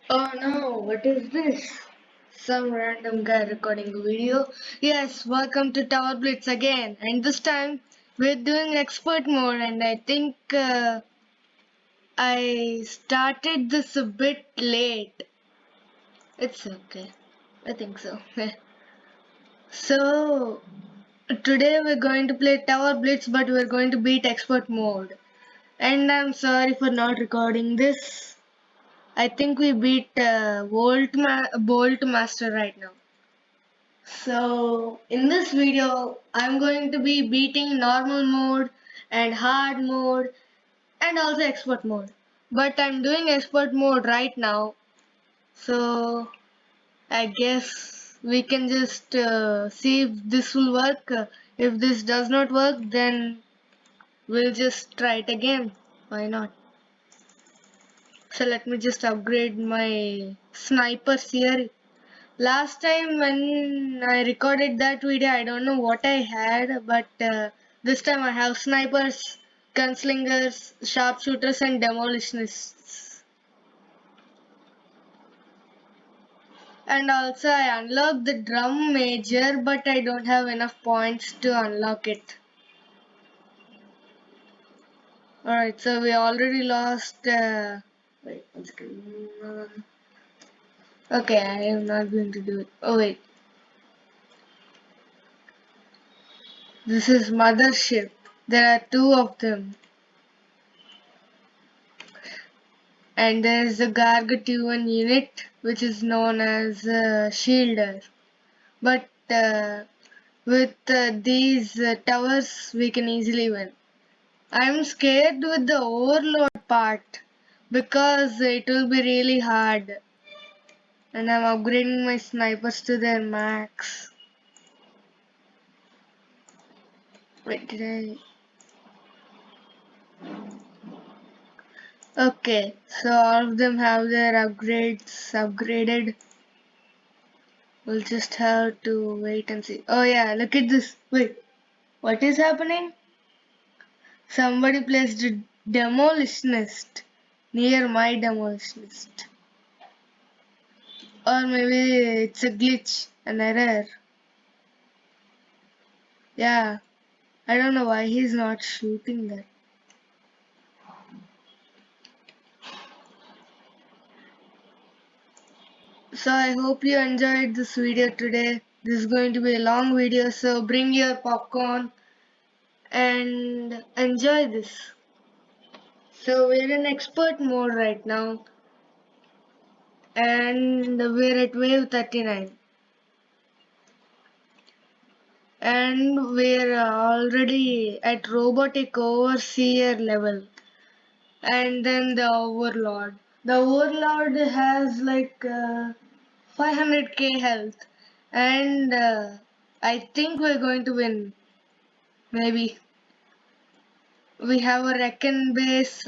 Oh no, what is this? Some random guy recording a video. Yes, welcome to Tower Blitz again. And this time we're doing expert mode, and I think I started this a bit late. It's okay. I think so. So today we're going to play Tower Blitz, but we're going to beat expert mode. And I'm sorry for not recording this. I think we beat Bolt Master right now. So in this video, I'm going to be beating normal mode and hard mode and also expert mode. But I'm doing expert mode right now. So I guess we can just see if this will work. If this does not work, then we'll just try it again. Why not? So let me just upgrade my snipers here. Last time when I recorded that video, I don't know what I had, but this time I have snipers, gunslingers, sharpshooters, and demolitionists. And also I unlocked the drum major, but I don't have enough points to unlock it. Alright, so we already lost. Wait, one second. Okay, I am not going to do it. Oh wait, this is mothership. There are two of them. And there is a gargantuan unit which is known as shielder. But with these towers we can easily win. I'm scared with the overload part because it will be really hard. And I'm upgrading my snipers to their max. Wait, did I? Okay, so all of them have their upgrades upgraded. We'll just have to wait and see. Oh yeah, look at this. Wait, what is happening? Somebody placed a demolitionist near my demolitionist. Or maybe it's a glitch, an error. Yeah, I don't know why he's not shooting that. So I hope you enjoyed this video today. This is going to be a long video, so bring your popcorn and enjoy this. So we're in expert mode right now and we're at wave 39. And we're already at robotic overseer level. And then the overlord has like 500k health, and I think we're going to win. Maybe we have a reckon base.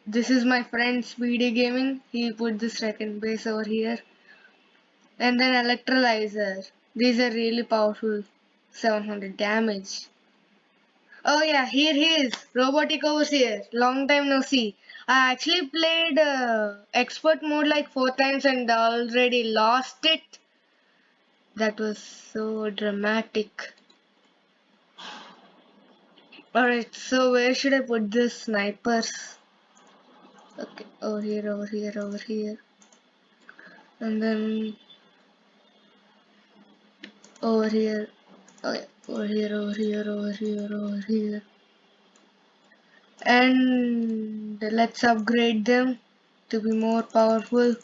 This is my friend Speedy Gaming. He put this reckon base over here, and then electrolyzer. These are really powerful. 700 damage. Oh yeah, here he is, Robotic Overseer. Long time no see. I actually played expert mode like 4 times and already lost it. That was so dramatic. Alright, so where should I put this snipers? Okay, over here, over here, over here. And then over here. Oh yeah, over here, over here, over here, over here. And let's upgrade them to be more powerful.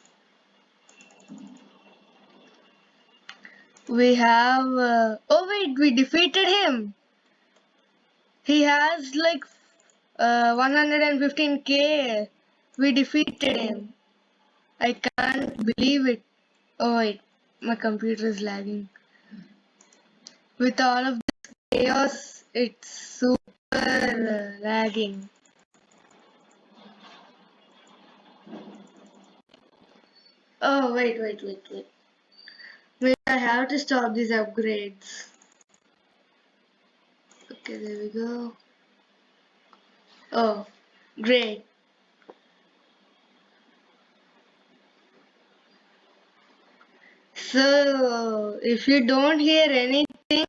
We have. Oh wait, we defeated him. He has like 115k. We defeated him. I can't believe it. Oh wait, my computer is lagging. With all of this chaos, it's super lagging. Oh wait, wait, wait, wait. Wait, I have to stop these upgrades. Okay, there we go. Oh, great. So, if you don't hear anything,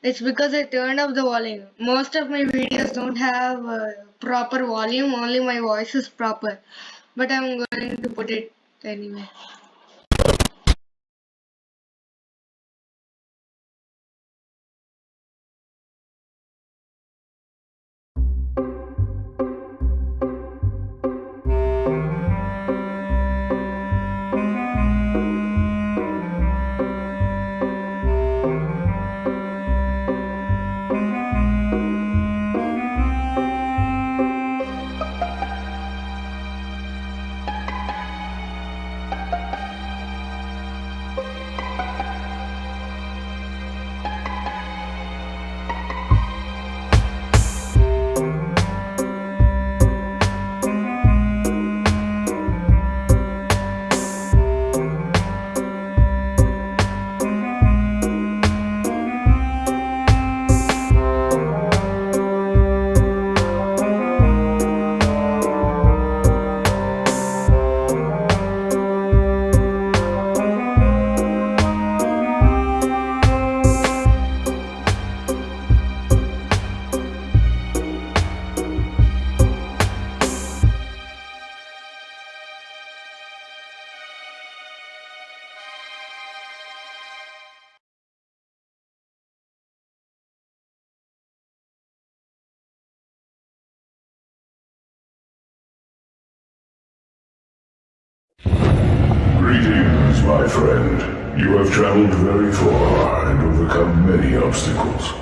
it's because I turned off the volume. Most of my videos don't have proper volume, only my voice is proper. But I'm going to put it anyway. Greetings, my friend. You have traveled very far and overcome many obstacles.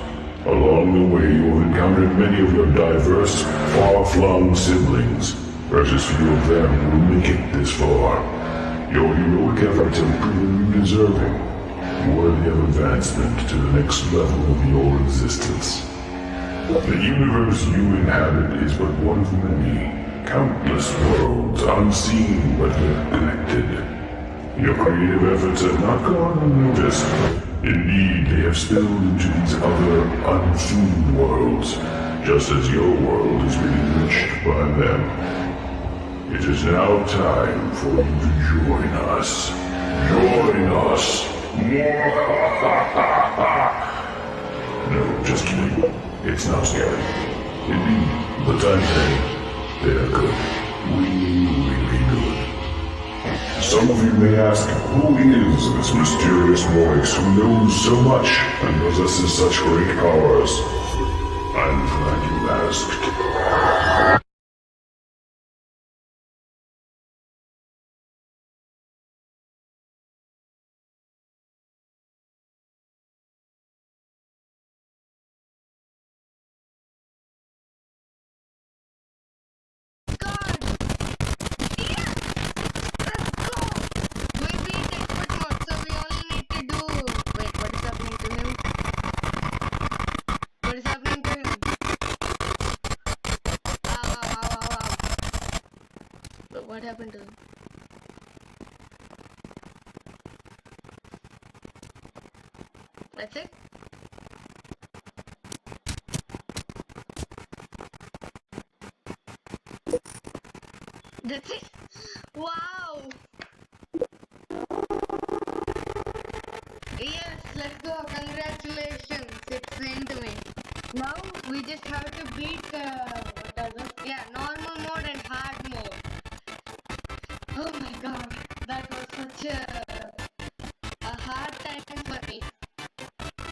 Along the way, you have encountered many of your diverse, far-flung siblings. Precious few of them will make it this far. Your heroic efforts have proven you deserving, worthy of advancement to the next level of your existence. The universe you inhabit is but one of many, countless worlds, unseen but connected. Your creative efforts have not gone unnoticed. Indeed, they have spilled into these other unseen worlds, just as your world is being enriched by them. It is now time for you to join us. Join us! No, just kidding. It's not scary. Indeed, but I'm saying they're good. Really good. Some of you may ask, who is this mysterious voice who knows so much and possesses such great powers? I'm glad you asked. What happened to him? That's it? That's it? Wow! Yes, let's go. Congratulations. It's sent me. Now we just have to beat normal mode and hard mode. Oh my god, that was such a